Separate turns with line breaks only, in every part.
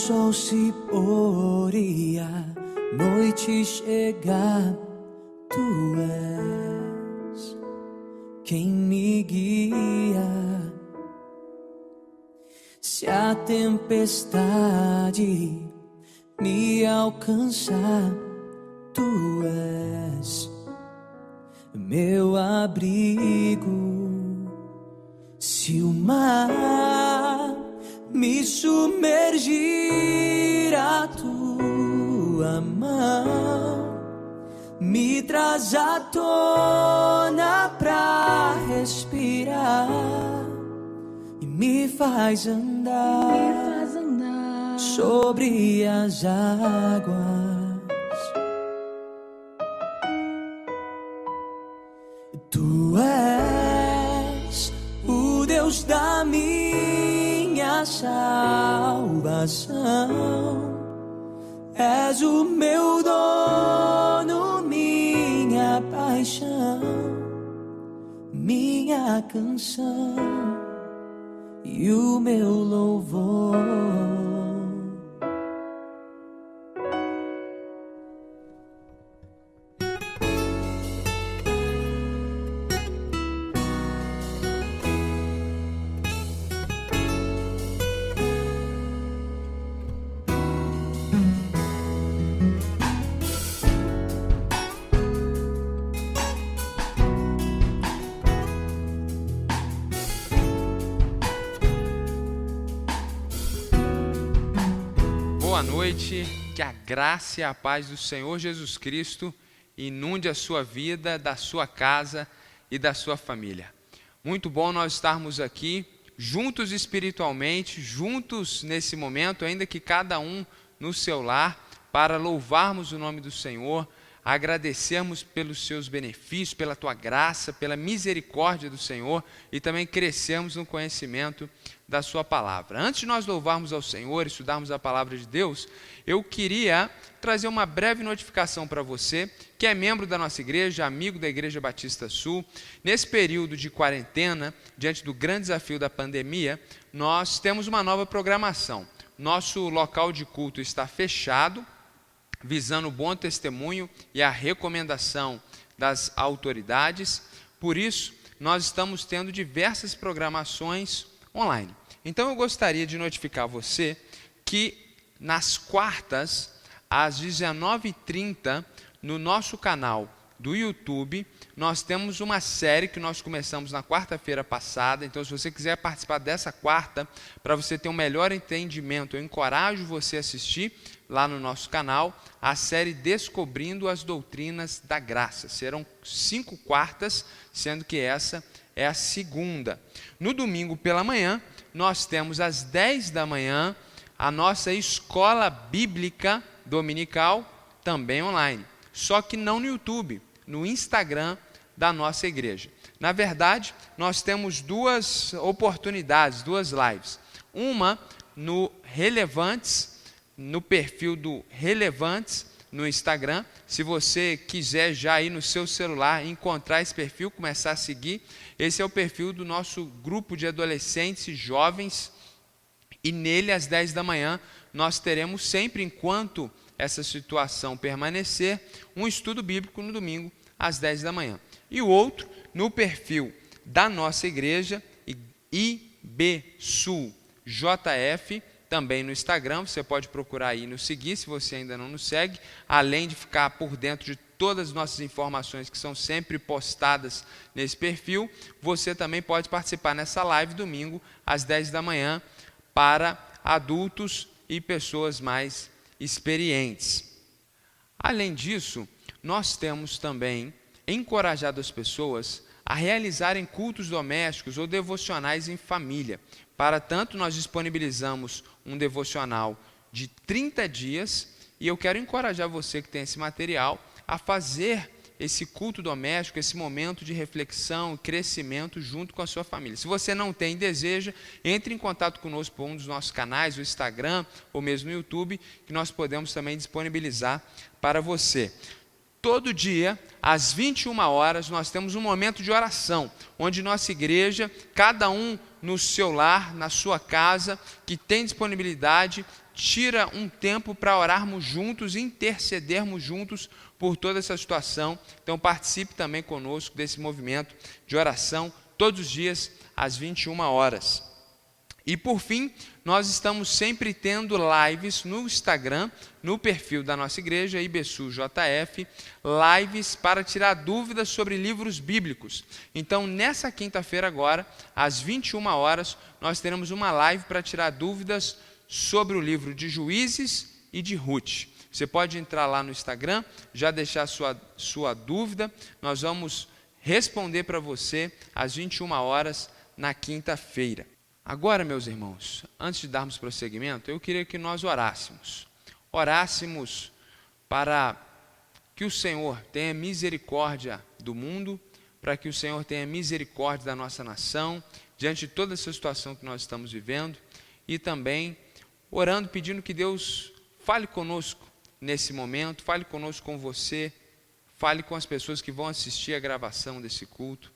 sol se pôr e a noite chegar, tu és quem me guia. Se a tempestade me alcançar, tu és meu abrigo. Se o mar me submergir, a tua mão me traz à tona pra respirar e me faz andar sobre as águas. Tu és o Deus da minha salvação, és o meu dono, minha paixão, minha canção e o meu louvor.
Boa noite, que a graça e a paz do Senhor Jesus Cristo inunde a sua vida, da sua casa e da sua família. Muito bom nós estarmos aqui, juntos espiritualmente, juntos nesse momento, ainda que cada um no seu lar, para louvarmos o nome do Senhor, agradecermos pelos seus benefícios, pela tua graça, pela misericórdia do Senhor e também crescermos no conhecimento da sua palavra. Antes de nós louvarmos ao Senhor e estudarmos a palavra de Deus, eu queria trazer uma breve notificação para você, que é membro da nossa igreja, amigo da Igreja Batista Sul. Nesse período de quarentena, diante do grande desafio da pandemia, nós temos uma nova programação. Nosso local de culto está fechado, visando o bom testemunho e a recomendação das autoridades. Por isso, nós estamos tendo diversas programações online. Então eu gostaria de notificar você que nas quartas, às 19h30, no nosso canal do YouTube, nós temos uma série que nós começamos na quarta-feira passada. Então, se você quiser participar dessa quarta, para você ter um melhor entendimento, eu encorajo você a assistir lá no nosso canal a série Descobrindo as Doutrinas da Graça. Serão 5 quartas, sendo que essa é a segunda. No domingo pela manhã, nós temos às 10 da manhã a nossa escola bíblica dominical, também online. Só que não no YouTube, no Instagram da nossa igreja. Na verdade, nós temos duas oportunidades, duas lives. Uma no Relevantes, no perfil do Relevantes no Instagram. Se você quiser já aí no seu celular encontrar esse perfil, começar a seguir, esse é o perfil do nosso grupo de adolescentes e jovens, e nele às 10 da manhã nós teremos sempre, enquanto essa situação permanecer, um estudo bíblico no domingo às 10 da manhã. E o outro no perfil da nossa igreja, IBSulJF, também no Instagram. Você pode procurar aí e nos seguir, se você ainda não nos segue, além de ficar por dentro de todas as nossas informações que são sempre postadas nesse perfil. Você também pode participar nessa live domingo às 10 da manhã para adultos e pessoas mais experientes. Além disso, nós temos também encorajado as pessoas a realizarem cultos domésticos ou devocionais em família. Para tanto, nós disponibilizamos um devocional de 30 dias e eu quero encorajar você que tem esse material a fazer esse culto doméstico, esse momento de reflexão e crescimento junto com a sua família. Se você não tem e deseja, entre em contato conosco por um dos nossos canais, o Instagram ou mesmo no YouTube, que nós podemos também disponibilizar para você. Todo dia, às 21 horas, nós temos um momento de oração, onde nossa igreja, cada um no seu lar, na sua casa, que tem disponibilidade, tira um tempo para orarmos juntos, intercedermos juntos por toda essa situação. Então participe também conosco desse movimento de oração todos os dias às 21 horas. E por fim, nós estamos sempre tendo lives no Instagram, no perfil da nossa igreja, IBSU-JF, lives para tirar dúvidas sobre livros bíblicos. Então, nessa quinta-feira agora, às 21 horas, nós teremos uma live para tirar dúvidas sobre o livro de Juízes e de Ruth. Você pode entrar lá no Instagram, já deixar sua dúvida, nós vamos responder para você às 21 horas na quinta-feira. Agora, meus irmãos, antes de darmos prosseguimento, eu queria que nós orássemos. Orássemos para que o Senhor tenha misericórdia do mundo, para que o Senhor tenha misericórdia da nossa nação, diante de toda essa situação que nós estamos vivendo, e também orando, pedindo que Deus fale conosco nesse momento, fale conosco com você, fale com as pessoas que vão assistir a gravação desse culto.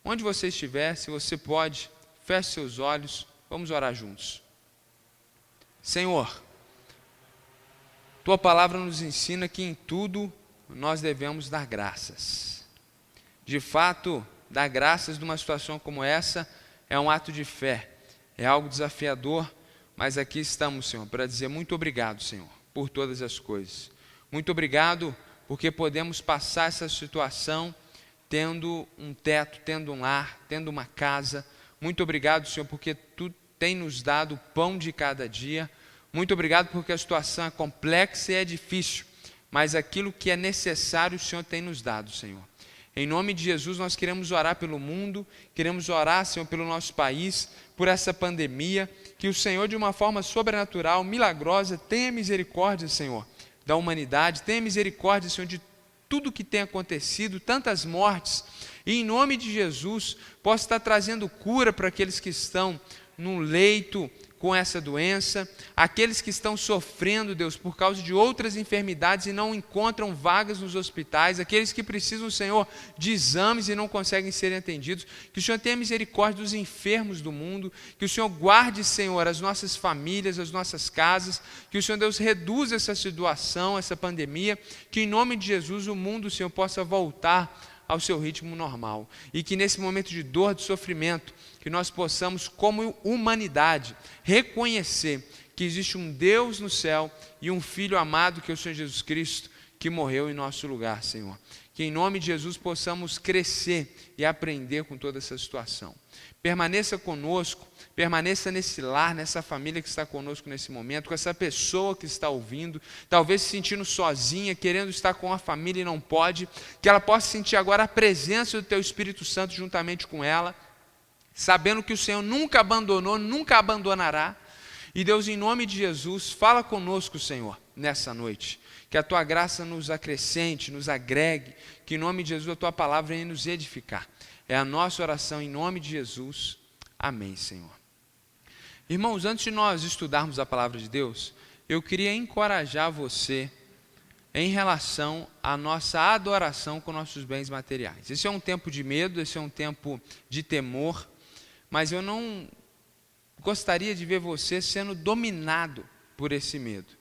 Onde você estiver, se você pode, feche seus olhos, vamos orar juntos. Senhor, Tua palavra nos ensina que em tudo nós devemos dar graças. De fato, dar graças numa situação como essa é um ato de fé, é algo desafiador, mas aqui estamos, Senhor, para dizer muito obrigado, Senhor, por todas as coisas. Muito obrigado porque podemos passar essa situação tendo um teto, tendo um lar, tendo uma casa. Muito obrigado, Senhor, porque Tu tem nos dado o pão de cada dia. Muito obrigado porque a situação é complexa e é difícil, mas aquilo que é necessário o Senhor tem nos dado, Senhor. Em nome de Jesus, nós queremos orar pelo mundo, queremos orar, Senhor, pelo nosso país, por essa pandemia, que o Senhor, de uma forma sobrenatural, milagrosa, tenha misericórdia, Senhor, da humanidade, tenha misericórdia, Senhor, de tudo que tem acontecido, tantas mortes, e em nome de Jesus, possa estar trazendo cura para aqueles que estão no leito com essa doença, aqueles que estão sofrendo, Deus, por causa de outras enfermidades e não encontram vagas nos hospitais, aqueles que precisam, Senhor, de exames e não conseguem ser atendidos, que o Senhor tenha misericórdia dos enfermos do mundo, que o Senhor guarde, Senhor, as nossas famílias, as nossas casas, que o Senhor, Deus, reduza essa situação, essa pandemia, que em nome de Jesus o mundo, Senhor, possa voltar ao seu ritmo normal, e que nesse momento de dor, de sofrimento, que nós possamos, como humanidade, reconhecer que existe um Deus no céu e um Filho amado, que é o Senhor Jesus Cristo, que morreu em nosso lugar, Senhor. Que em nome de Jesus possamos crescer e aprender com toda essa situação. Permaneça conosco, permaneça nesse lar, nessa família que está conosco nesse momento, com essa pessoa que está ouvindo, talvez se sentindo sozinha, querendo estar com a família e não pode, que ela possa sentir agora a presença do Teu Espírito Santo juntamente com ela, sabendo que o Senhor nunca abandonou, nunca abandonará. E Deus, em nome de Jesus, fala conosco, Senhor, nessa noite. Que a Tua graça nos acrescente, nos agregue, que em nome de Jesus a Tua palavra venha nos edificar. É a nossa oração em nome de Jesus. Amém, Senhor. Irmãos, antes de nós estudarmos a palavra de Deus, eu queria encorajar você em relação à nossa adoração com nossos bens materiais. Esse é um tempo de medo, esse é um tempo de temor, mas eu não gostaria de ver você sendo dominado por esse medo.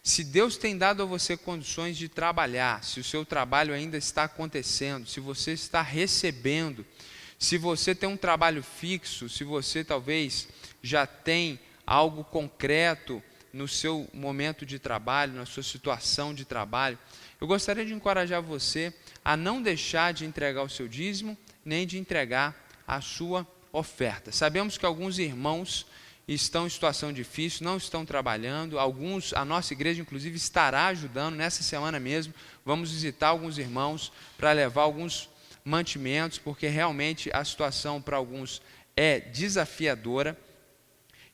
Se Deus tem dado a você condições de trabalhar, se o seu trabalho ainda está acontecendo, se você está recebendo, se você tem um trabalho fixo, se você talvez já tem algo concreto no seu momento de trabalho, na sua situação de trabalho, eu gostaria de encorajar você a não deixar de entregar o seu dízimo, nem de entregar a sua oferta. Sabemos que alguns irmãos estão em situação difícil, não estão trabalhando, alguns, a nossa igreja inclusive estará ajudando, nessa semana mesmo, vamos visitar alguns irmãos para levar alguns mantimentos, porque realmente a situação para alguns é desafiadora,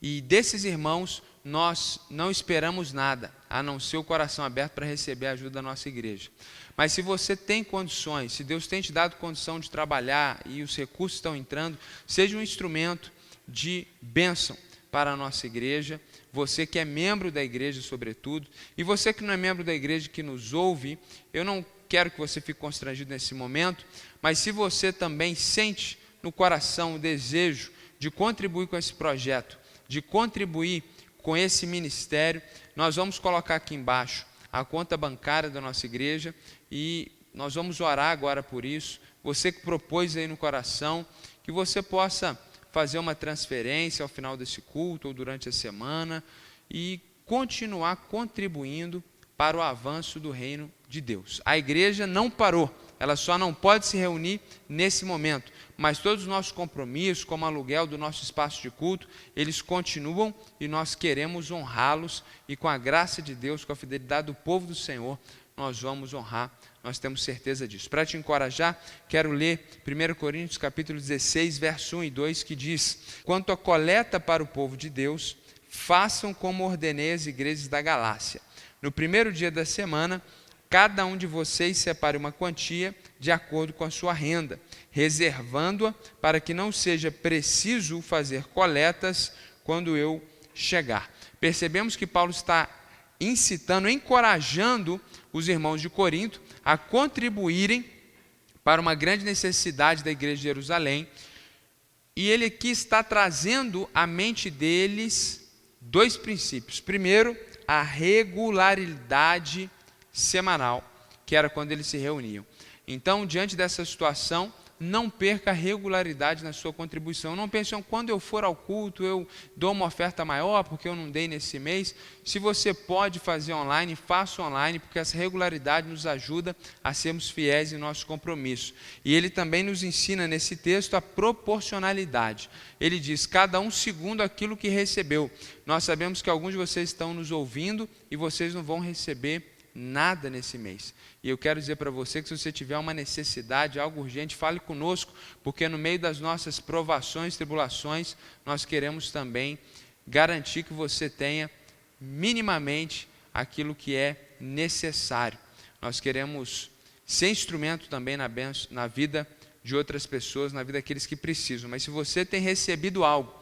e desses irmãos nós não esperamos nada, a não ser o coração aberto para receber a ajuda da nossa igreja. Mas se você tem condições, se Deus tem te dado condição de trabalhar e os recursos estão entrando, seja um instrumento de bênção para a nossa igreja, você que é membro da igreja sobretudo, e você que não é membro da igreja que nos ouve, eu não quero que você fique constrangido nesse momento, mas se você também sente no coração o desejo de contribuir com esse projeto, de contribuir com esse ministério. Nós vamos colocar aqui embaixo a conta bancária da nossa igreja e nós vamos orar agora por isso. Você que propôs aí no coração, que você possa fazer uma transferência ao final desse culto ou durante a semana e continuar contribuindo para o avanço do reino de Deus. A igreja não parou, ela só não pode se reunir nesse momento, mas todos os nossos compromissos, como aluguel do nosso espaço de culto, eles continuam e nós queremos honrá-los e com a graça de Deus, com a fidelidade do povo do Senhor, nós vamos honrar, nós temos certeza disso. Para te encorajar, quero ler 1 Coríntios capítulo 16, verso 1 e 2, que diz: quanto à coleta para o povo de Deus, façam como ordenei às igrejas da Galácia. No primeiro dia da semana, cada um de vocês separe uma quantia de acordo com a sua renda, reservando-a para que não seja preciso fazer coletas quando eu chegar. Percebemos que Paulo está incitando, encorajando os irmãos de Corinto a contribuírem para uma grande necessidade da igreja de Jerusalém. E ele aqui está trazendo à mente deles dois princípios. Primeiro, a regularidade semanal, que era quando eles se reuniam. Então, diante dessa situação, não perca a regularidade na sua contribuição. Não pense, quando eu for ao culto, eu dou uma oferta maior, porque eu não dei nesse mês. Se você pode fazer online, faça online, porque essa regularidade nos ajuda a sermos fiéis em nosso compromisso. E ele também nos ensina nesse texto a proporcionalidade. Ele diz, cada um segundo aquilo que recebeu. Nós sabemos que alguns de vocês estão nos ouvindo e vocês não vão receber nada nesse mês. E eu quero dizer para você que se você tiver uma necessidade, algo urgente, fale conosco, porque no meio das nossas provações, tribulações, nós queremos também garantir que você tenha minimamente aquilo que é necessário. Nós queremos ser instrumento também na vida de outras pessoas, na vida daqueles que precisam. Mas se você tem recebido algo,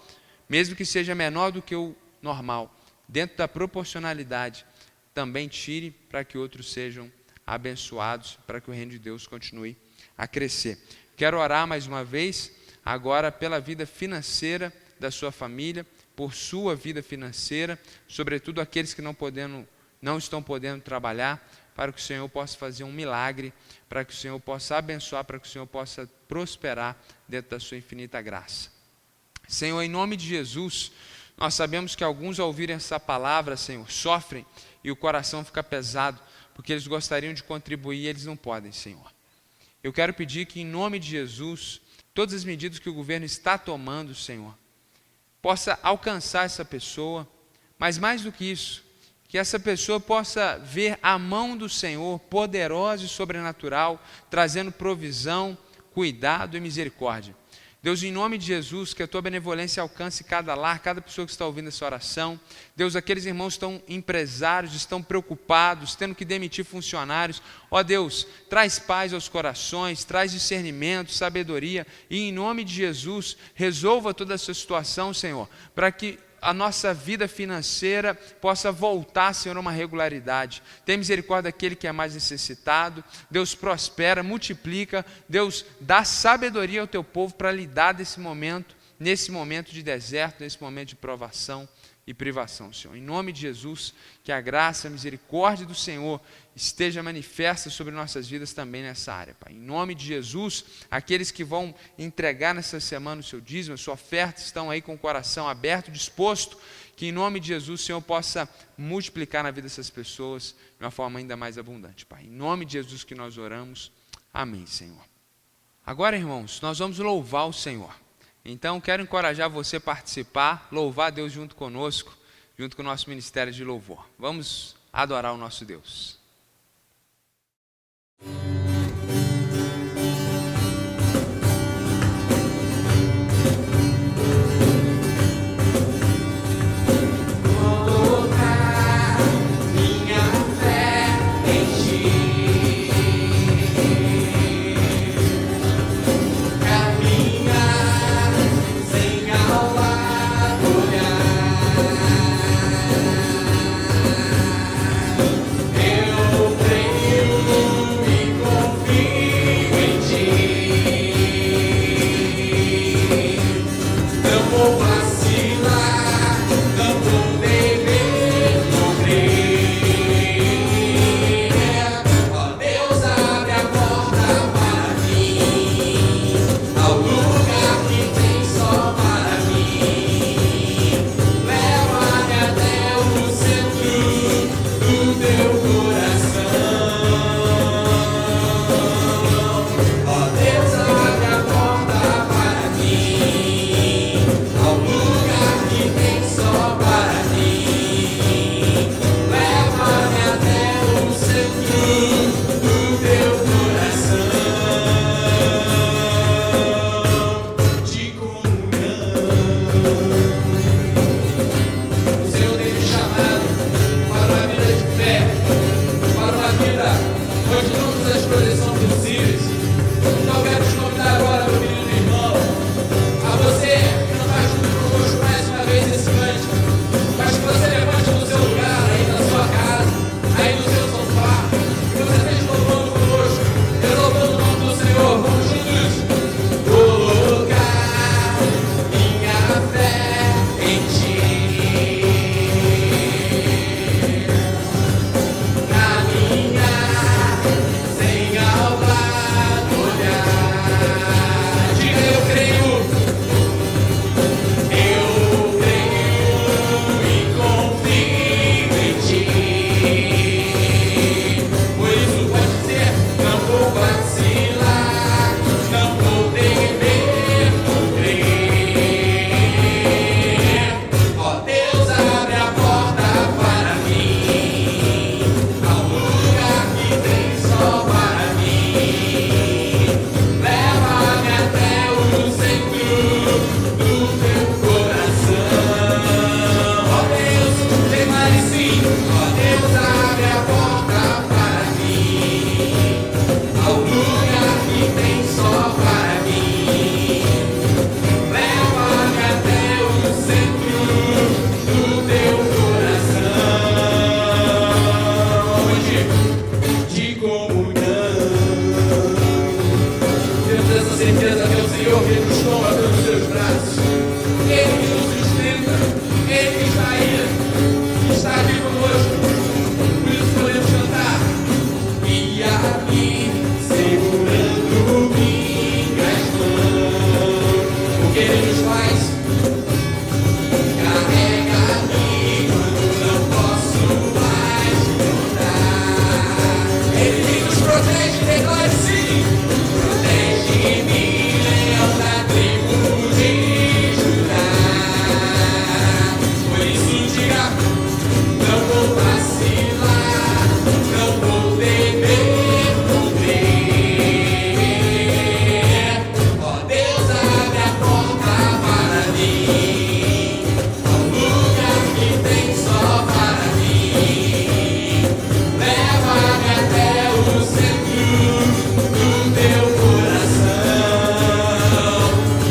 mesmo que seja menor do que o normal, dentro da proporcionalidade, também tire para que outros sejam abençoados, para que o reino de Deus continue a crescer. Quero orar mais uma vez, agora pela vida financeira da sua família, por sua vida financeira, sobretudo aqueles que não estão podendo trabalhar, para que o Senhor possa fazer um milagre, para que o Senhor possa abençoar, para que o Senhor possa prosperar dentro da sua infinita graça. Senhor, em nome de Jesus, nós sabemos que alguns ao ouvirem essa palavra, Senhor, sofrem e o coração fica pesado, porque eles gostariam de contribuir e eles não podem, Senhor. Eu quero pedir que, em nome de Jesus, todas as medidas que o governo está tomando, Senhor, possa alcançar essa pessoa, mas mais do que isso, que essa pessoa possa ver a mão do Senhor poderosa e sobrenatural, trazendo provisão, cuidado e misericórdia. Deus, em nome de Jesus, que a tua benevolência alcance cada lar, cada pessoa que está ouvindo essa oração. Deus, aqueles irmãos estão empresários, estão preocupados, tendo que demitir funcionários. Ó Deus, traz paz aos corações, traz discernimento, sabedoria. E em nome de Jesus, resolva toda essa situação, Senhor, para que a nossa vida financeira possa voltar, Senhor, a uma regularidade. Tem misericórdia daquele que é mais necessitado. Deus prospera, multiplica. Deus dá sabedoria ao teu povo para lidar nesse momento de deserto, nesse momento de provação e privação, Senhor. Em nome de Jesus, que a graça, a misericórdia do Senhor esteja manifesta sobre nossas vidas também nessa área, Pai. Em nome de Jesus, aqueles que vão entregar nessa semana o seu dízimo, a sua oferta, estão aí com o coração aberto, disposto, que em nome de Jesus o Senhor possa multiplicar na vida dessas pessoas de uma forma ainda mais abundante, Pai. Em nome de Jesus que nós oramos. Amém, Senhor. Agora, irmãos, nós vamos louvar o Senhor. Então, quero encorajar você a participar, louvar Deus junto conosco, junto com o nosso ministério de louvor. Vamos adorar o nosso Deus.
Eu onde todas as coisas são possíveis. Então eu quero te convidar agora, meu querido irmão, a você que não está junto conosco mais uma vez esse cântico, mas que você levante no seu lugar, aí na sua casa, aí no seu sofá, que você esteja louvando conosco, exaltando o nome do Senhor. Vamos juntos colocar minha fé em Ti. Caminhar sem ao lado olhar. Diga: eu creio e confio em Ti. Por isso pode dizer: não vou vacilar, não vou temer, vou crer. Ó Deus, abre a porta para mim, ao lugar que tem só para mim. Leva-me até o centro do Teu coração. Ó Deus, declare sim. Ó Deus, abre a porta para mim, ao lugar que tem só para mim. Leva-me até o centro do Teu coração. Onde? De comunhão. Temos essa certeza que é o Senhor que nos toma pelos seus braços. Ele que nos sustenta, Ele que está aí, que está aqui conosco. Por isso podemos cantar: guia-me, segurando minhas mãos. O que Ele nos faz? Carrega-me quando não posso mais contar. Ele que nos protege, declare sim. Protege-me, leão da tribo de Judá. Por isso diga: não vou vacilar, não vou temer, vou crer. Ó Deus, abre a porta para mim, ao lugar que tem só para mim. Leva-me até o centro do Teu coração.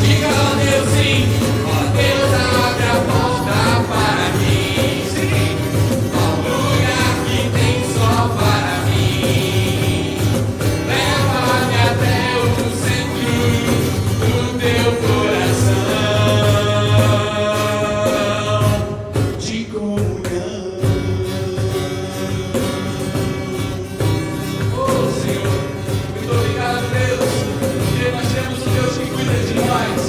Diga: ó Deus, sim. Ó Deus, abre a porta para mim, sim, ao lugar que tem só para mim. Leva-me até o centro do Teu coração. De comunhão. Oh Senhor, muito obrigado, Deus, porque nós temos um Deus que cuida de nós,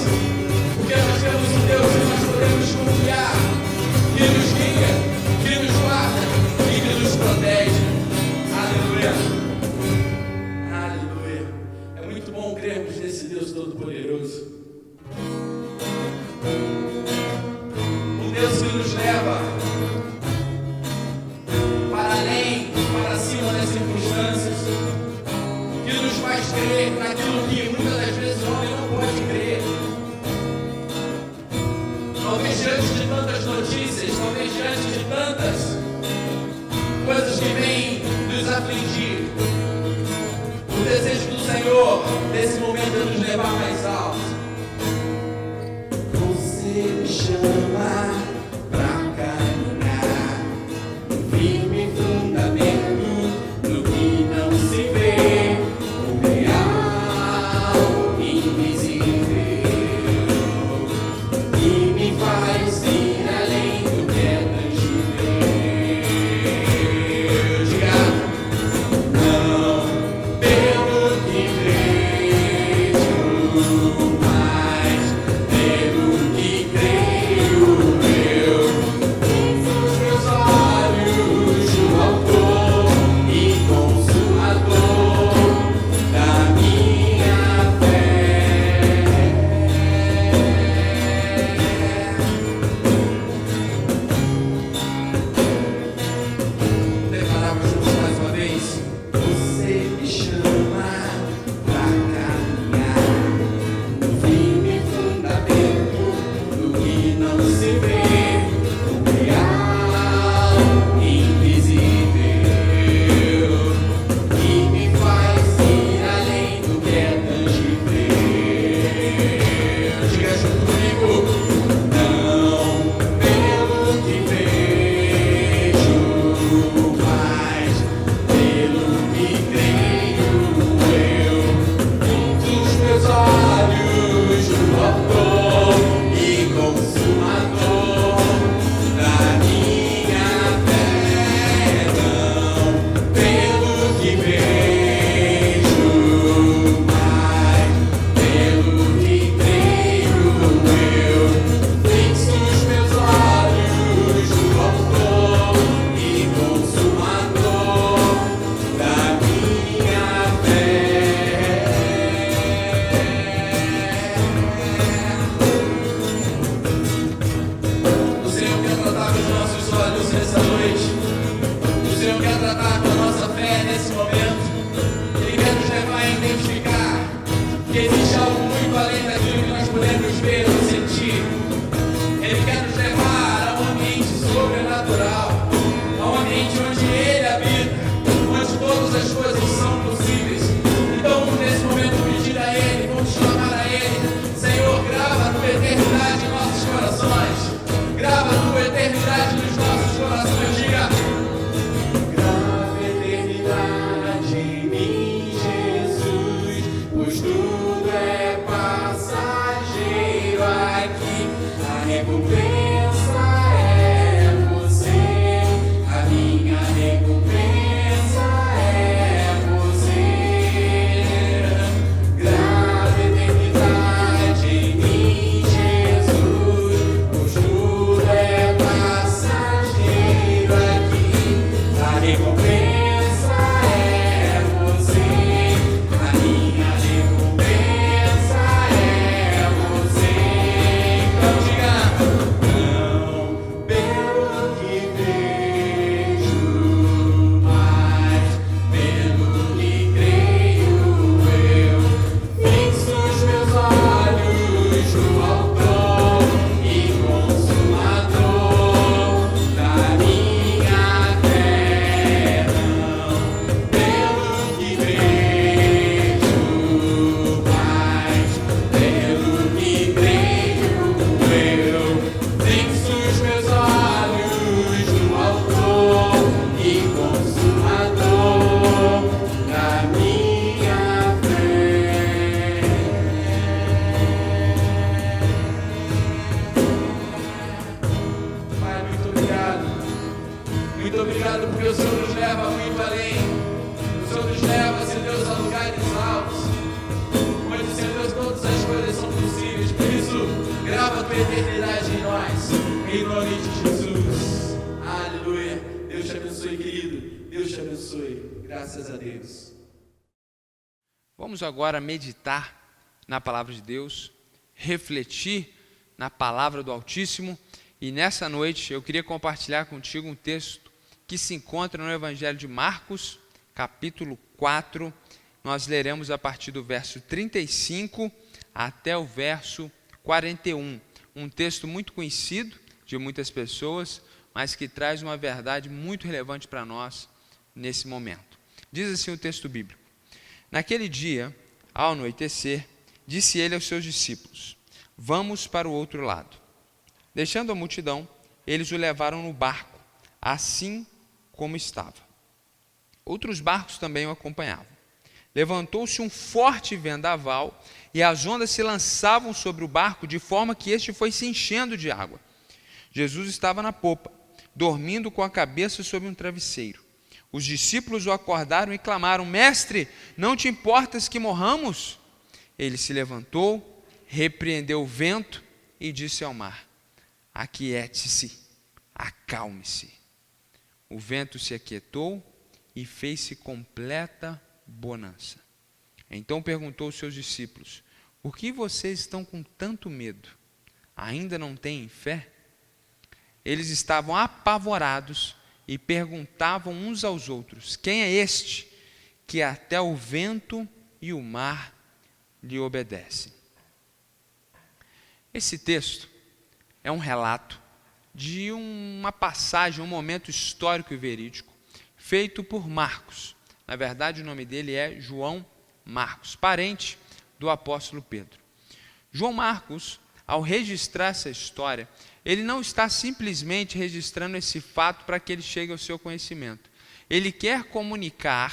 porque nós temos um Deus que nós podemos confiar, que nos guia, que nos guarda e que nos protege. Aleluia. Aleluia. É muito bom crermos nesse Deus Todo-Poderoso. Um Deus que nos leva para além, para cima das circunstâncias, que nos faz crer naquilo que muitas das vezes o homem não pode crer. Talvez diante de tantas notícias, talvez diante de tantas coisas que vêm nos afligir, o desejo do Senhor nesse momento é nos levar mais alto. Você me chama pra caminhar no firme fundamento do que não se vê, o real, invisível, e me faz ir além do que é tangível. Diga: não pelo que vejo, nesse momento. Ele quer nos levar a identificar que existe algo muito além daquilo que nós podemos ver ou sentir. Ele quer nos levar a um ambiente sobrenatural, a um ambiente onde Ele habita, onde todas as coisas são possíveis. Então vamos nesse momento pedir a Ele, vamos clamar a Ele: Senhor, grava a tua eternidade em nossos corações, grava a tua eternidade nos nossos corações. Diga: grava a eternidade em mim, Jesus, pois tudo é passageiro aqui, a recompensa é você, a minha recompensa é você. Grava a eternidade em mim, Jesus, pois tudo é passageiro aqui, a recompensa é você, a minha recompensa é você. Então diga: não pelo que vejo, mas pelo que creio eu. Fixo os meus olhos no autor e consumador da minha fé. Não pelo que vejo, mas pelo que creio eu. Fixo os meus olhos no autor e consumador da minha fé. Pai, muito obrigado. Muito obrigado porque o Senhor nos leva muito além. O Senhor nos leva, Senhor Deus, a lugares altos, onde, Senhor Deus, todas as coisas são possíveis. Por isso, grava a tua eternidade em nós, em nome de Jesus. Aleluia. Deus te abençoe, querido. Deus te abençoe. Graças a Deus.
Vamos agora meditar na palavra de Deus, refletir na palavra do Altíssimo. E nessa noite eu queria compartilhar contigo um texto que se encontra no Evangelho de Marcos, capítulo 4. Nós leremos a partir do verso 35 até o verso 41. Um texto muito conhecido de muitas pessoas, mas que traz uma verdade muito relevante para nós nesse momento. Diz assim o texto bíblico: naquele dia, ao anoitecer, disse ele aos seus discípulos: vamos para o outro lado. Deixando a multidão, eles o levaram no barco, assim como estava. Outros barcos também o acompanhavam. Levantou-se um forte vendaval e as ondas se lançavam sobre o barco de forma que este foi se enchendo de água. Jesus estava na popa, dormindo com a cabeça sobre um travesseiro. Os discípulos o acordaram e clamaram: Mestre, não te importas que morramos? Ele se levantou, repreendeu o vento e disse ao mar: aquiete-se, acalme-se. O vento se aquietou e fez-se completa bonança. Então perguntou aos seus discípulos: por que vocês estão com tanto medo? Ainda não têm fé? Eles estavam apavorados e perguntavam uns aos outros: quem é este que até o vento e o mar lhe obedecem? Esse texto é um relato de uma passagem, um momento histórico e verídico, feito por Marcos. Na verdade, o nome dele é João Marcos, parente do apóstolo Pedro. João Marcos, ao registrar essa história, ele não está simplesmente registrando esse fato para que ele chegue ao seu conhecimento. Ele quer comunicar,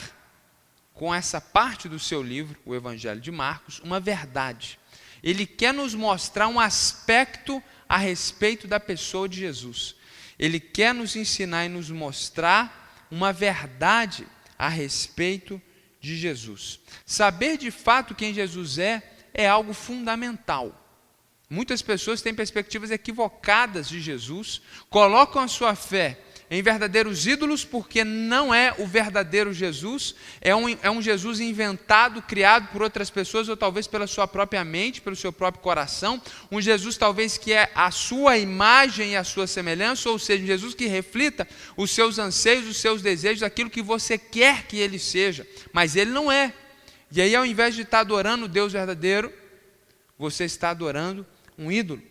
com essa parte do seu livro, o Evangelho de Marcos, uma verdade. Ele quer nos mostrar um aspecto a respeito da pessoa de Jesus. Ele quer nos ensinar e nos mostrar uma verdade a respeito de Jesus. Saber de fato quem Jesus é algo fundamental. Muitas pessoas têm perspectivas equivocadas de Jesus, colocam a sua fé em verdadeiros ídolos, porque não é o verdadeiro Jesus, é um Jesus inventado, criado por outras pessoas, ou talvez pela sua própria mente, pelo seu próprio coração, um Jesus talvez que é a sua imagem e a sua semelhança, ou seja, um Jesus que reflita os seus anseios, os seus desejos, aquilo que você quer que ele seja, mas ele não é. E aí, ao invés de estar adorando o Deus verdadeiro, você está adorando um ídolo.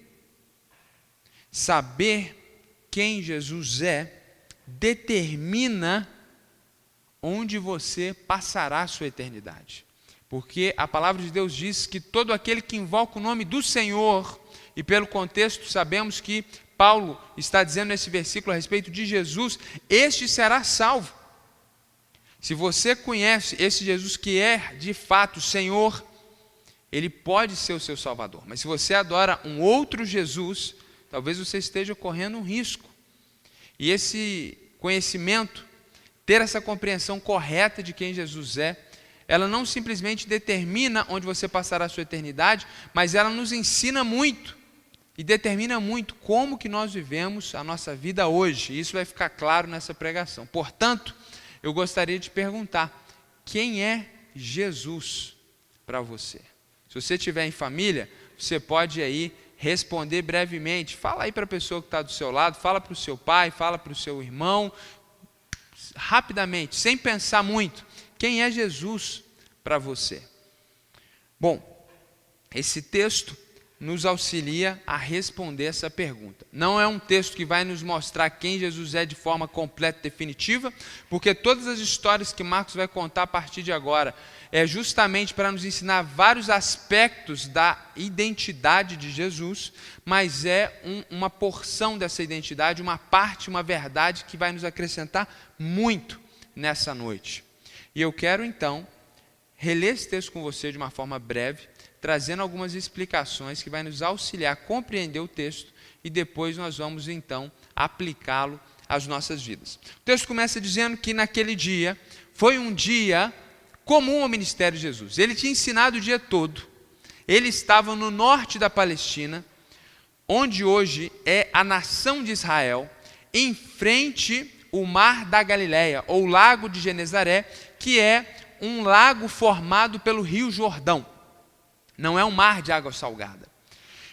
Saber quem Jesus é determina onde você passará a sua eternidade. Porque a palavra de Deus diz que todo aquele que invoca o nome do Senhor, e pelo contexto sabemos que Paulo está dizendo nesse versículo a respeito de Jesus, este será salvo. Se você conhece esse Jesus que é de fato o Senhor, ele pode ser o seu Salvador. Mas se você adora um outro Jesus, talvez você esteja correndo um risco. E esse conhecimento, ter essa compreensão correta de quem Jesus é, ela não simplesmente determina onde você passará a sua eternidade, mas ela nos ensina muito e determina muito como que nós vivemos a nossa vida hoje. Isso vai ficar claro nessa pregação. Portanto, eu gostaria de perguntar, quem é Jesus para você? Se você estiver em família, você pode aí responder brevemente. Fala aí para a pessoa que está do seu lado, fala para o seu pai, fala para o seu irmão, rapidamente, sem pensar muito. Quem é Jesus para você? Bom, esse texto nos auxilia a responder essa pergunta. Não é um texto que vai nos mostrar quem Jesus é de forma completa e definitiva, porque todas as histórias que Marcos vai contar a partir de agora é justamente para nos ensinar vários aspectos da identidade de Jesus, mas é uma porção dessa identidade, uma parte, uma verdade que vai nos acrescentar muito nessa noite. E eu quero então reler esse texto com você de uma forma breve, trazendo algumas explicações que vai nos auxiliar a compreender o texto e depois nós vamos então aplicá-lo às nossas vidas. O texto começa dizendo que naquele dia foi um dia comum ao ministério de Jesus. Ele tinha ensinado o dia todo. Ele estava no norte da Palestina, onde hoje é a nação de Israel, em frente ao mar da Galileia, ou lago de Genezaré, que é um lago formado pelo rio Jordão. Não é um mar de água salgada.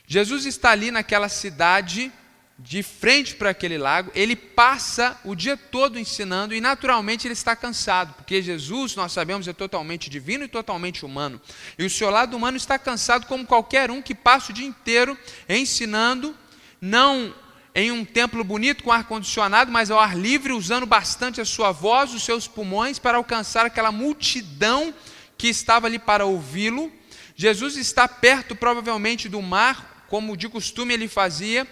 Jesus está ali naquela cidade, de frente para aquele lago, ele passa o dia todo ensinando e naturalmente ele está cansado, porque Jesus, nós sabemos, é totalmente divino e totalmente humano. E o seu lado humano está cansado como qualquer um que passa o dia inteiro ensinando, não em um templo bonito com ar-condicionado, mas ao ar livre, usando bastante a sua voz, os seus pulmões, para alcançar aquela multidão que estava ali para ouvi-lo. Jesus está perto, provavelmente, do mar, como de costume ele fazia,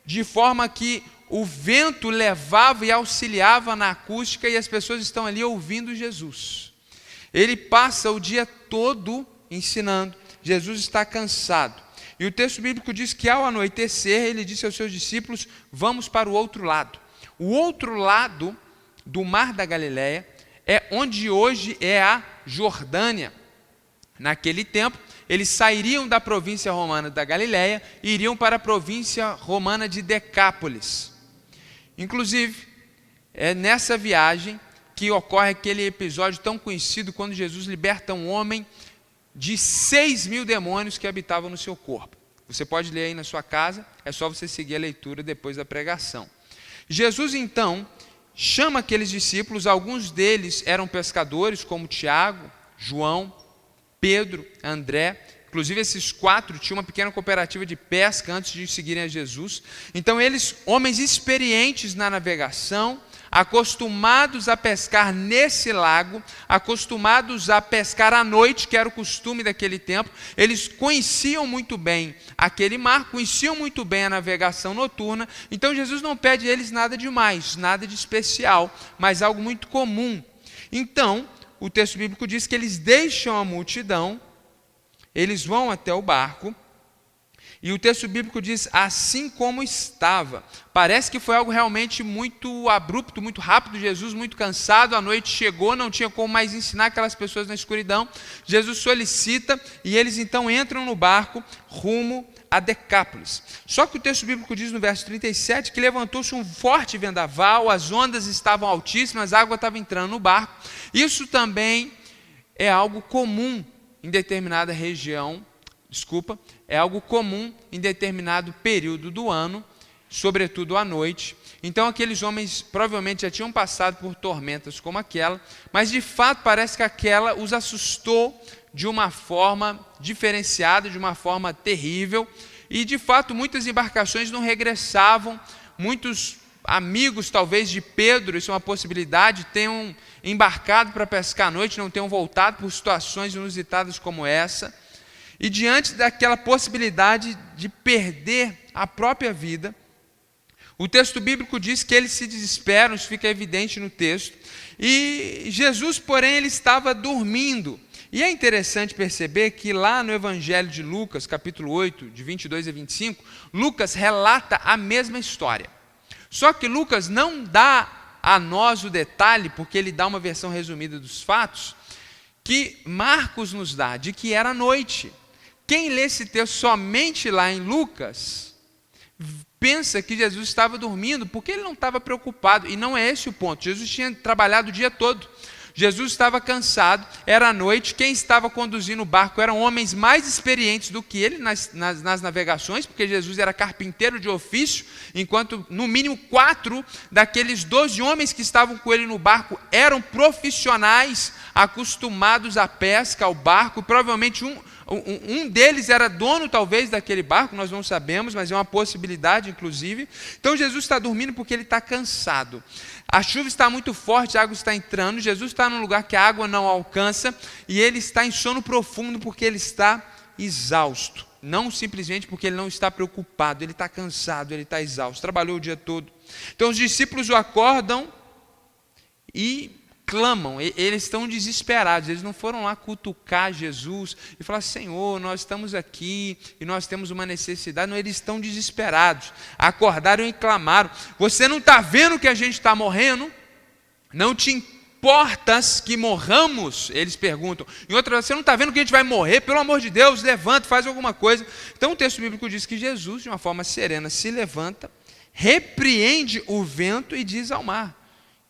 de forma que o vento levava e auxiliava na acústica e as pessoas estão ali ouvindo Jesus. Ele passa o dia todo ensinando. Jesus está cansado. E o texto bíblico diz que ao anoitecer, ele disse aos seus discípulos, vamos para o outro lado. O outro lado do mar da Galileia é onde hoje é a Jordânia. Naquele tempo, eles sairiam da província romana da Galileia e iriam para a província romana de Decápolis. Inclusive, é nessa viagem que ocorre aquele episódio tão conhecido quando Jesus liberta um homem de 6.000 demônios que habitavam no seu corpo. Você pode ler aí na sua casa, é só você seguir a leitura depois da pregação. Jesus, então, chama aqueles discípulos, alguns deles eram pescadores, como Tiago, João, Pedro, André. Inclusive esses 4 tinham uma pequena cooperativa de pesca antes de seguirem a Jesus. Então eles, homens experientes na navegação, acostumados a pescar nesse lago, acostumados a pescar à noite, que era o costume daquele tempo, eles conheciam muito bem aquele mar, conheciam muito bem a navegação noturna. Então Jesus não pede a eles nada demais, nada de especial, mas algo muito comum. Então o texto bíblico diz que eles deixam a multidão, eles vão até o barco, E o texto bíblico diz, assim como estava. Parece que foi algo realmente muito abrupto, muito rápido. Jesus, muito cansado, a noite chegou, não tinha como mais ensinar aquelas pessoas na escuridão. Jesus solicita e eles então entram no barco rumo a Decápolis. Só que o texto bíblico diz no verso 37 que levantou-se um forte vendaval, as ondas estavam altíssimas, a água estava entrando no barco. Isso também é algo comum em determinada região, é algo comum em determinado período do ano, sobretudo à noite. Então aqueles homens provavelmente já tinham passado por tormentas como aquela, mas de fato parece que aquela os assustou de uma forma diferenciada, de uma forma terrível, e de fato muitas embarcações não regressavam, muitos amigos talvez de Pedro, isso é uma possibilidade, tenham embarcado para pescar à noite, não tenham voltado por situações inusitadas como essa. E diante daquela possibilidade de perder a própria vida, o texto bíblico diz que eles se desesperam, isso fica evidente no texto. E Jesus, porém, ele estava dormindo. E é interessante perceber que lá no Evangelho de Lucas, capítulo 8, de 22 a 25, Lucas relata a mesma história. Só que Lucas não dá a nós o detalhe, porque ele dá uma versão resumida dos fatos, que Marcos nos dá, de que era noite. Quem lê esse texto somente lá em Lucas, pensa que Jesus estava dormindo, porque ele não estava preocupado, e não é esse o ponto. Jesus tinha trabalhado o dia todo, Jesus estava cansado, era noite, quem estava conduzindo o barco eram homens mais experientes do que ele nas navegações, porque Jesus era carpinteiro de ofício, enquanto no mínimo 4 daqueles 12 homens que estavam com ele no barco eram profissionais, acostumados à pesca, ao barco, provavelmente um deles era dono talvez daquele barco, nós não sabemos, mas é uma possibilidade inclusive. Então Jesus está dormindo porque ele está cansado. A chuva está muito forte, a água está entrando, Jesus está num lugar que a água não alcança e ele está em sono profundo porque ele está exausto. Não simplesmente porque ele não está preocupado, ele está cansado, ele está exausto, trabalhou o dia todo. Então os discípulos o acordam e clamam, eles estão desesperados, eles não foram lá cutucar Jesus e falar, Senhor, nós estamos aqui e nós temos uma necessidade. Não, eles estão desesperados, acordaram e clamaram, você não está vendo que a gente está morrendo? Não te importas que morramos? Eles perguntam. Em outra, você não está vendo que a gente vai morrer? Pelo amor de Deus, levanta, faz alguma coisa. Então o texto bíblico diz que Jesus, de uma forma serena, se levanta, repreende o vento e diz ao mar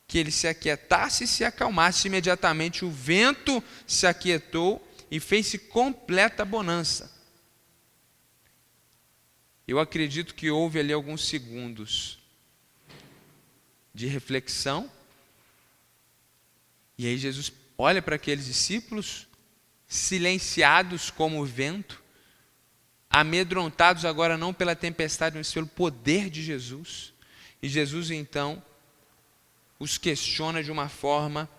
que ele se aquietasse e se acalmasse. Imediatamente o vento se aquietou e fez-se completa bonança. Eu acredito que houve ali alguns segundos de reflexão, e aí Jesus olha para aqueles discípulos, silenciados como o vento, amedrontados agora não pela tempestade, mas pelo poder de Jesus, e Jesus então os questiona de uma forma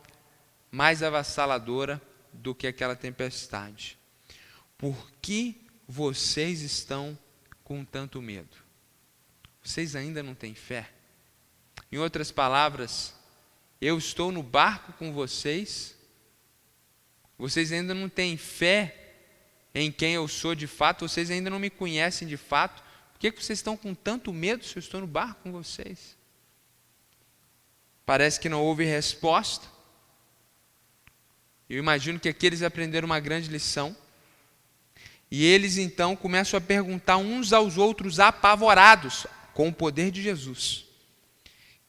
mais avassaladora do que aquela tempestade. Por que vocês estão com tanto medo? Vocês ainda não têm fé? Em outras palavras, eu estou no barco com vocês, vocês ainda não têm fé em quem eu sou de fato, vocês ainda não me conhecem de fato, por que vocês estão com tanto medo se eu estou no barco com vocês? Parece que não houve resposta. Eu imagino que aqui eles aprenderam uma grande lição. E eles então começam a perguntar uns aos outros, apavorados com o poder de Jesus: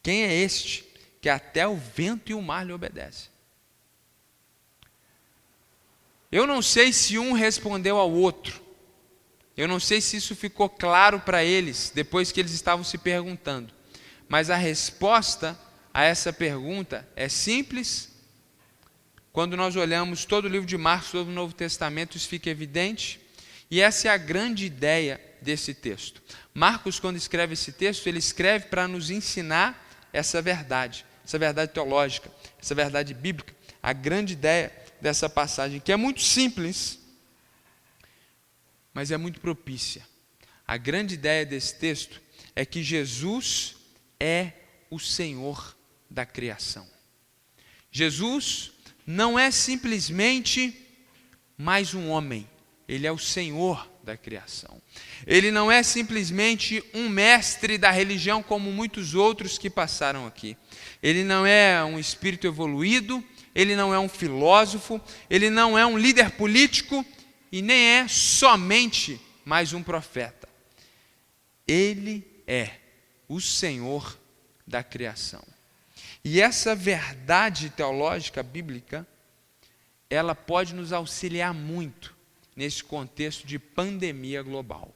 quem é este que até o vento e o mar lhe obedecem? Eu não sei se um respondeu ao outro. Eu não sei se isso ficou claro para eles depois que eles estavam se perguntando. Mas a resposta a essa pergunta é simples. Quando nós olhamos todo o livro de Marcos, todo o Novo Testamento, isso fica evidente. E essa é a grande ideia desse texto. Marcos, quando escreve esse texto, ele escreve para nos ensinar essa verdade teológica, essa verdade bíblica, a grande ideia dessa passagem, que é muito simples, mas é muito propícia. A grande ideia desse texto é que Jesus é o Senhor da criação. Jesus não é simplesmente mais um homem, ele é o Senhor da criação. Ele não é simplesmente um mestre da religião como muitos outros que passaram aqui. Ele não é um espírito evoluído, ele não é um filósofo, ele não é um líder político e nem é somente mais um profeta. Ele é o Senhor da criação. E essa verdade teológica bíblica, ela pode nos auxiliar muito nesse contexto de pandemia global.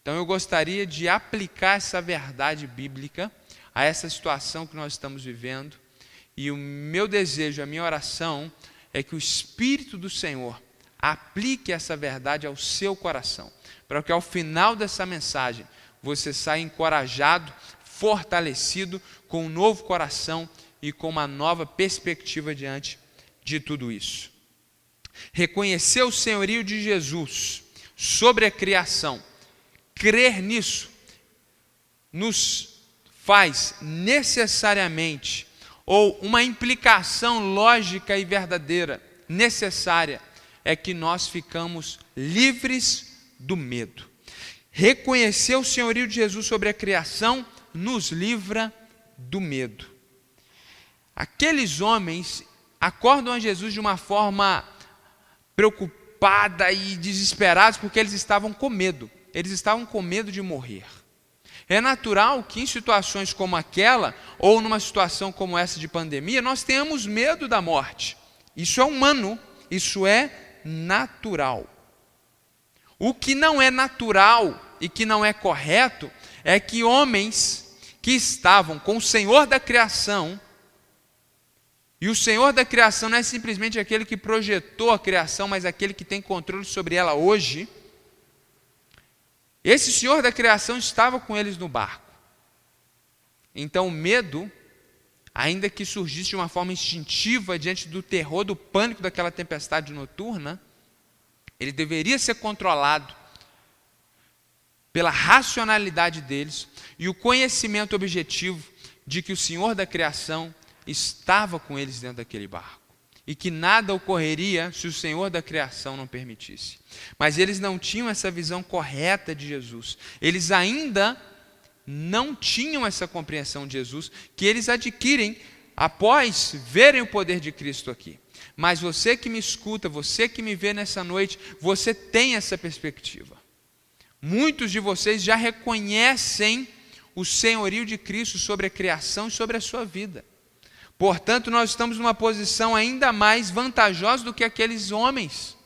Então eu gostaria de aplicar essa verdade bíblica a essa situação que nós estamos vivendo, e o meu desejo, a minha oração é que o Espírito do Senhor aplique essa verdade ao seu coração, para que ao final dessa mensagem você saia encorajado, fortalecido, com um novo coração e com uma nova perspectiva diante de tudo isso. Reconhecer o senhorio de Jesus sobre a criação, crer nisso, nos faz necessariamente, ou uma implicação lógica e verdadeira, necessária, é que nós ficamos livres do medo. Reconhecer o senhorio de Jesus sobre a criação nos livra do medo. Aqueles homens acordam a Jesus de uma forma preocupada e desesperados, porque eles estavam com medo. Eles estavam com medo de morrer. É natural que em situações como aquela, ou numa situação como essa de pandemia, nós tenhamos medo da morte. Isso é humano, isso é natural. O que não é natural e que não é correto é que homens que estavam com o Senhor da criação, e o Senhor da criação não é simplesmente aquele que projetou a criação, mas aquele que tem controle sobre ela hoje. Esse Senhor da criação estava com eles no barco. Então o medo, ainda que surgisse de uma forma instintiva diante do terror, do pânico daquela tempestade noturna, ele deveria ser controlado pela racionalidade deles e o conhecimento objetivo de que o Senhor da criação estava com eles dentro daquele barco e que nada ocorreria se o Senhor da criação não permitisse. Mas eles não tinham essa visão correta de Jesus. Eles ainda não tinham essa compreensão de Jesus que eles adquirem após verem o poder de Cristo aqui. Mas você que me escuta, você que me vê nessa noite, você tem essa perspectiva. Muitos de vocês já reconhecem o senhorio de Cristo sobre a criação e sobre a sua vida. Portanto, nós estamos numa posição ainda mais vantajosa do que aqueles homens.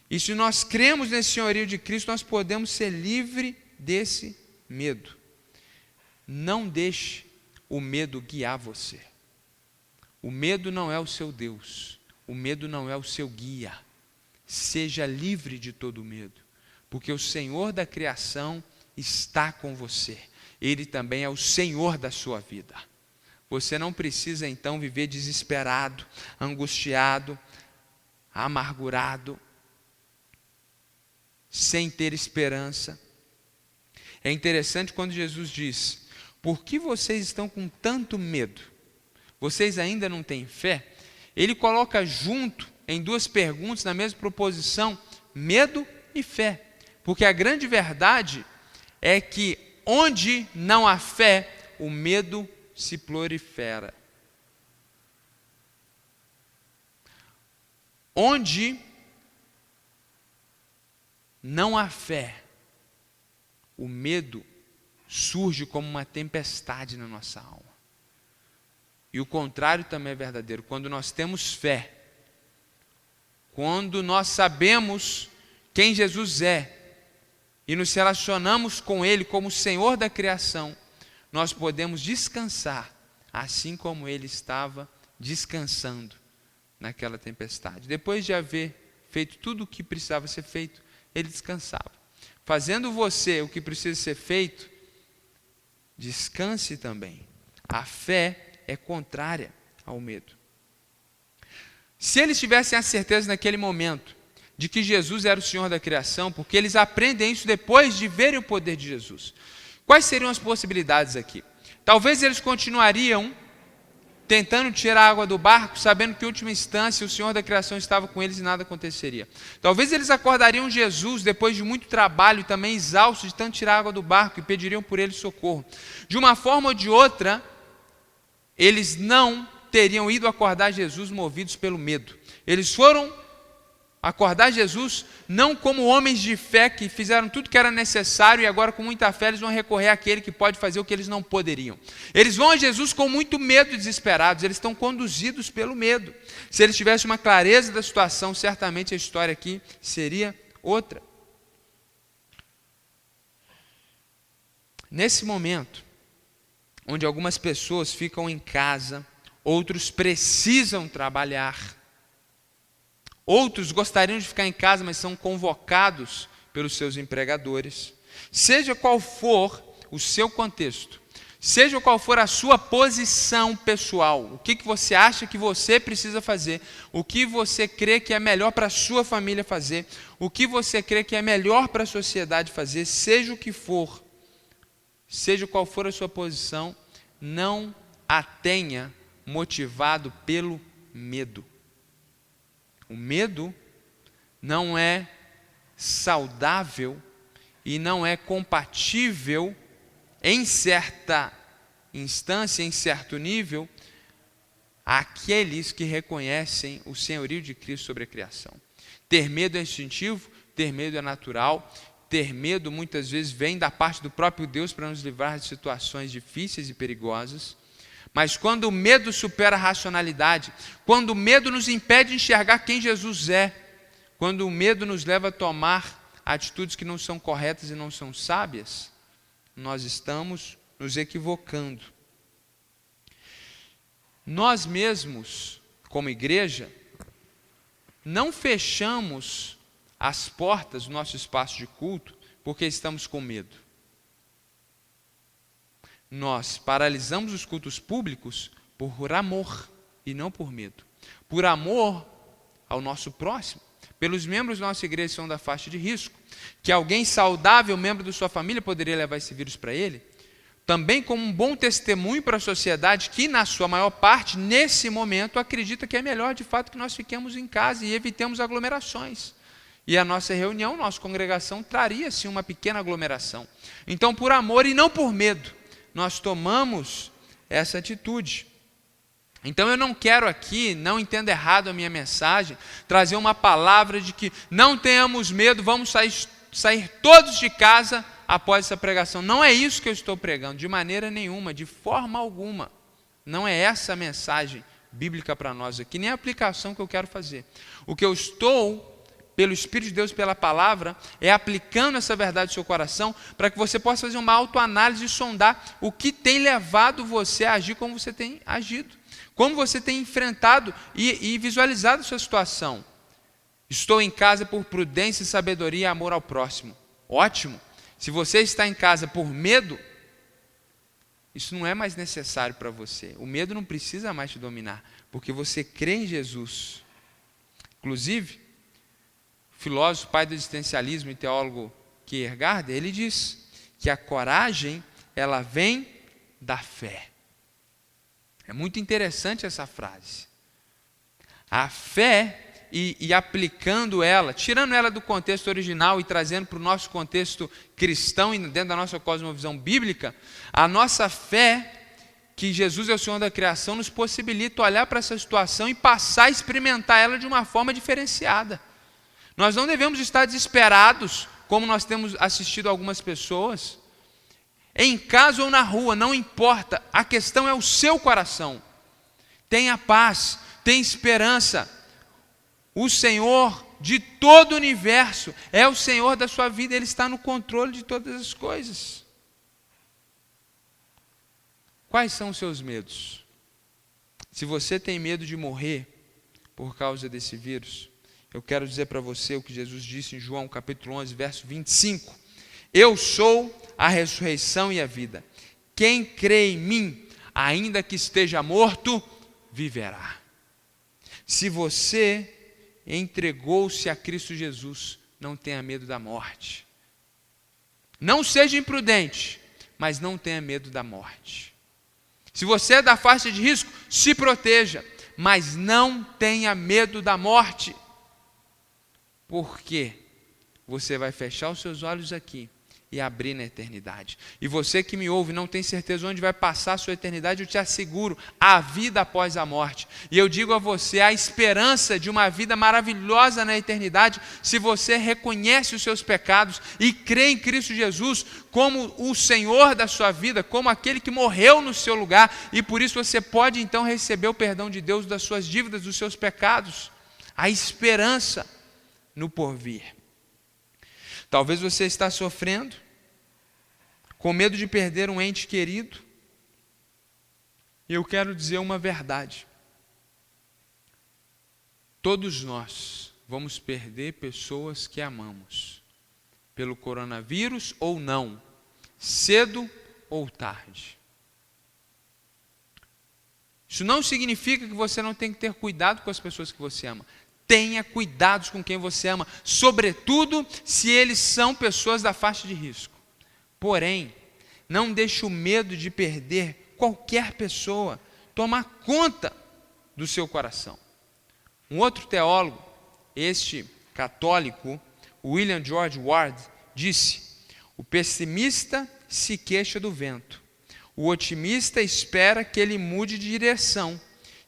E se nós cremos nesse senhorio de Cristo, nós podemos ser livres desse medo. Não deixe o medo guiar você. O medo não é o seu Deus. O medo não é o seu guia. Seja livre de todo medo, porque o Senhor da criação está com você. Ele também é o Senhor da sua vida. Você não precisa então viver desesperado, angustiado, amargurado, sem ter esperança. É interessante quando Jesus diz: por que vocês estão com tanto medo? Vocês ainda não têm fé? Ele coloca junto, em duas perguntas, na mesma proposição, medo e fé. Porque a grande verdade é que onde não há fé, o medo se prolifera. Onde não há fé, o medo surge como uma tempestade na nossa alma. E o contrário também é verdadeiro. Quando nós temos fé, quando nós sabemos quem Jesus é e nos relacionamos com Ele como Senhor da criação, nós podemos descansar, assim como Ele estava descansando naquela tempestade. Depois de haver feito tudo o que precisava ser feito, Ele descansava. Fazendo você o que precisa ser feito, descanse também. A fé é contrária ao medo. Se eles tivessem a certeza naquele momento de que Jesus era o Senhor da criação, porque eles aprendem isso depois de verem o poder de Jesus, quais seriam as possibilidades aqui? Talvez eles continuariam tentando tirar a água do barco, sabendo que em última instância o Senhor da criação estava com eles e nada aconteceria. Talvez eles acordariam Jesus depois de muito trabalho e também exaustos de tanto tirar a água do barco e pediriam por ele socorro. De uma forma ou de outra, eles não teriam ido acordar Jesus movidos pelo medo. Eles foram acordar Jesus não como homens de fé que fizeram tudo que era necessário e agora com muita fé eles vão recorrer àquele que pode fazer o que eles não poderiam. Eles vão a Jesus com muito medo e desesperados, eles estão conduzidos pelo medo. Se eles tivessem uma clareza da situação, certamente a história aqui seria outra. Nesse momento, onde algumas pessoas ficam em casa, outros precisam trabalhar, outros gostariam de ficar em casa, mas são convocados pelos seus empregadores. Seja qual for o seu contexto, seja qual for a sua posição pessoal, o que você acha que você precisa fazer, o que você crê que é melhor para a sua família fazer, o que você crê que é melhor para a sociedade fazer, seja o que for, seja qual for a sua posição, não a tenha motivado pelo medo. O medo não é saudável e não é compatível em certa instância, em certo nível, àqueles que reconhecem o senhorio de Cristo sobre a criação. Ter medo é instintivo, ter medo é natural, ter medo muitas vezes vem da parte do próprio Deus para nos livrar de situações difíceis e perigosas. Mas quando o medo supera a racionalidade, quando o medo nos impede de enxergar quem Jesus é, quando o medo nos leva a tomar atitudes que não são corretas e não são sábias, nós estamos nos equivocando. Nós mesmos, como igreja, não fechamos as portas do nosso espaço de culto porque estamos com medo. Nós paralisamos os cultos públicos por amor e não por medo. Por amor ao nosso próximo, pelos membros da nossa igreja que são da faixa de risco, que alguém saudável, membro da sua família, poderia levar esse vírus para ele, também como um bom testemunho para a sociedade que, na sua maior parte, nesse momento, acredita que é melhor de fato que nós fiquemos em casa e evitemos aglomerações. E a nossa reunião, nossa congregação, traria sim uma pequena aglomeração. Então, por amor e não por medo, nós tomamos essa atitude. Então eu não quero aqui, não entenda errado a minha mensagem, trazer uma palavra de que não tenhamos medo, vamos sair todos de casa após essa pregação. Não é isso que eu estou pregando, de maneira nenhuma, de forma alguma. Não é essa a mensagem bíblica para nós aqui, nem a aplicação que eu quero fazer. O que eu estou, pelo Espírito de Deus, pela palavra, é aplicando essa verdade no seu coração, para que você possa fazer uma autoanálise e sondar o que tem levado você a agir como você tem agido, como você tem enfrentado e visualizado a sua situação. Estou em casa por prudência, sabedoria e amor ao próximo. Ótimo. Se você está em casa por medo, isso não é mais necessário para você. O medo não precisa mais te dominar, porque você crê em Jesus. Inclusive, filósofo, pai do existencialismo e teólogo Kierkegaard, ele diz que a coragem, ela vem da fé. É muito interessante essa frase. A fé, e aplicando ela, tirando ela do contexto original e trazendo para o nosso contexto cristão e dentro da nossa cosmovisão bíblica, a nossa fé, que Jesus é o Senhor da criação, nos possibilita olhar para essa situação e passar a experimentar ela de uma forma diferenciada. Nós não devemos estar desesperados, como nós temos assistido a algumas pessoas, em casa ou na rua, não importa, a questão é o seu coração. Tenha paz, tenha esperança. O Senhor de todo o universo é o Senhor da sua vida, Ele está no controle de todas as coisas. Quais são os seus medos? Se você tem medo de morrer por causa desse vírus, eu quero dizer para você o que Jesus disse em João capítulo 11, verso 25. Eu sou a ressurreição e a vida. Quem crê em mim, ainda que esteja morto, viverá. Se você entregou-se a Cristo Jesus, não tenha medo da morte. Não seja imprudente, mas não tenha medo da morte. Se você é da faixa de risco, se proteja, mas não tenha medo da morte. Porque você vai fechar os seus olhos aqui e abrir na eternidade. E você que me ouve não tem certeza onde vai passar a sua eternidade, eu te asseguro, a vida após a morte. E eu digo a você, a esperança de uma vida maravilhosa na eternidade, se você reconhece os seus pecados e crê em Cristo Jesus como o Senhor da sua vida, como aquele que morreu no seu lugar, e por isso você pode então receber o perdão de Deus das suas dívidas, dos seus pecados. A esperança no porvir. Talvez você está sofrendo, com medo de perder um ente querido. E eu quero dizer uma verdade. Todos nós vamos perder pessoas que amamos, pelo coronavírus ou não, cedo ou tarde. Isso não significa que você não tem que ter cuidado com as pessoas que você ama. Tenha cuidados com quem você ama, sobretudo se eles são pessoas da faixa de risco. Porém, não deixe o medo de perder qualquer pessoa tomar conta do seu coração. Um outro teólogo, este católico, William George Ward, disse: o pessimista se queixa do vento, o otimista espera que ele mude de direção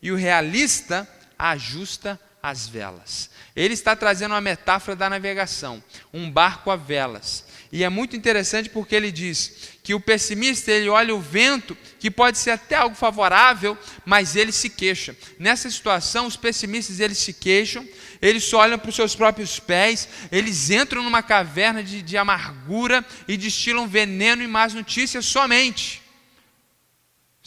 e o realista ajusta as velas. Ele está trazendo uma metáfora da navegação, um barco a velas. E é muito interessante porque ele diz que o pessimista, ele olha o vento, que pode ser até algo favorável, mas ele se queixa. Nessa situação, os pessimistas, eles se queixam, eles só olham para os seus próprios pés, eles entram numa caverna de amargura e destilam veneno e más notícias somente.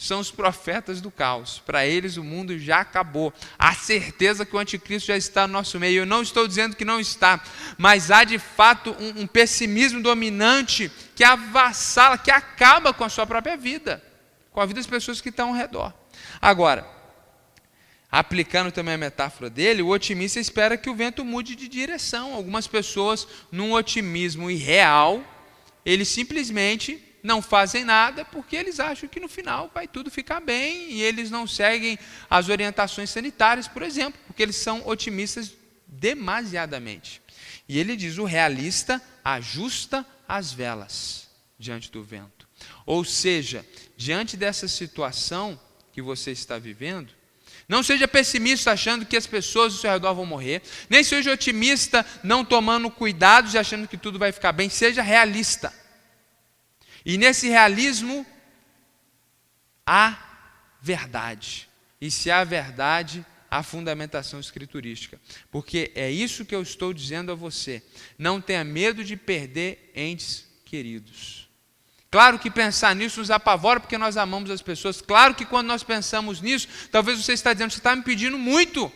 São os profetas do caos. Para eles o mundo já acabou. Há certeza que o anticristo já está no nosso meio. Eu não estou dizendo que não está, mas há de fato um pessimismo dominante que avassala, que acaba com a sua própria vida, com a vida das pessoas que estão ao redor. Agora, aplicando também a metáfora dele, o otimista espera que o vento mude de direção. Algumas pessoas, num otimismo irreal, eles simplesmente não fazem nada porque eles acham que no final vai tudo ficar bem e eles não seguem as orientações sanitárias, por exemplo, porque eles são otimistas demasiadamente. E ele diz: o realista ajusta as velas diante do vento. Ou seja, diante dessa situação que você está vivendo, não seja pessimista achando que as pessoas ao seu redor vão morrer, nem seja otimista não tomando cuidados e achando que tudo vai ficar bem. Seja realista. E nesse realismo há verdade. E se há verdade, há fundamentação escriturística. Porque é isso que eu estou dizendo a você. Não tenha medo de perder entes queridos. Claro que pensar nisso nos apavora porque nós amamos as pessoas. Claro que quando nós pensamos nisso, talvez você está dizendo: você está me pedindo muito.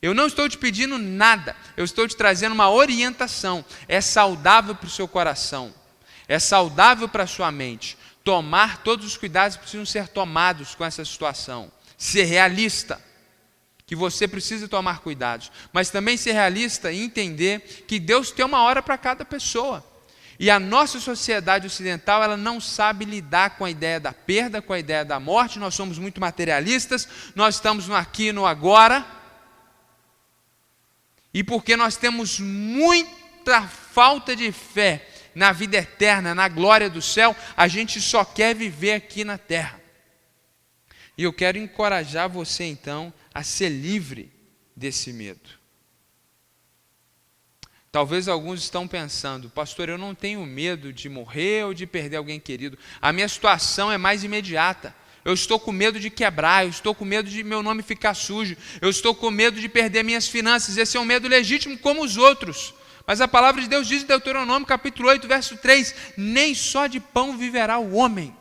Eu não estou te pedindo nada. Eu estou te trazendo uma orientação. É saudável para o seu coração. É saudável para a sua mente tomar todos os cuidados que precisam ser tomados com essa situação. Ser realista, que você precisa tomar cuidados, mas também ser realista e entender que Deus tem uma hora para cada pessoa. E a nossa sociedade ocidental, ela não sabe lidar com a ideia da perda, com a ideia da morte. Nós somos muito materialistas, nós estamos no aqui e no agora. E porque nós temos muita falta de fé na vida eterna, na glória do céu, a gente só quer viver aqui na terra. E eu quero encorajar você então a ser livre desse medo. Talvez alguns estão pensando: pastor, eu não tenho medo de morrer ou de perder alguém querido. A minha situação é mais imediata. Eu estou com medo de quebrar, eu estou com medo de meu nome ficar sujo, eu estou com medo de perder minhas finanças. Esse é um medo legítimo como os outros. Mas a palavra de Deus diz em Deuteronômio capítulo 8, verso 3, nem só de pão viverá o homem.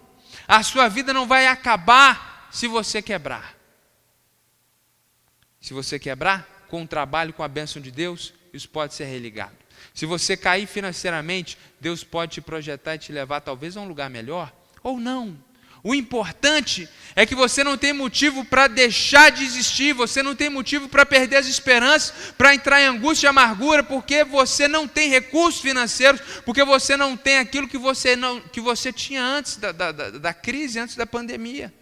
A sua vida não vai acabar se você quebrar. Se você quebrar, com o trabalho, com a bênção de Deus, isso pode ser religado. Se você cair financeiramente, Deus pode te projetar e te levar talvez a um lugar melhor, ou não. O importante é que você não tem motivo para deixar de existir, você não tem motivo para perder as esperanças, para entrar em angústia e amargura, porque você não tem recursos financeiros, porque você não tem aquilo que você tinha antes da crise, antes da pandemia.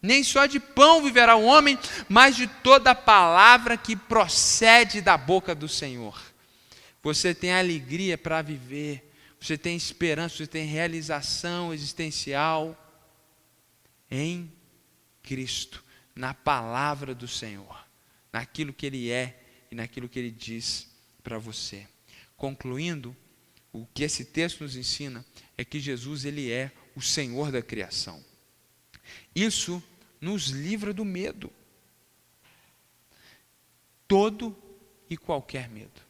Nem só de pão viverá o homem, mas de toda a palavra que procede da boca do Senhor. Você tem alegria para viver, você tem esperança, você tem realização existencial em Cristo, na palavra do Senhor, naquilo que Ele é e naquilo que Ele diz para você. Concluindo, o que esse texto nos ensina é que Jesus, Ele é o Senhor da criação. Isso nos livra do medo. Todo e qualquer medo.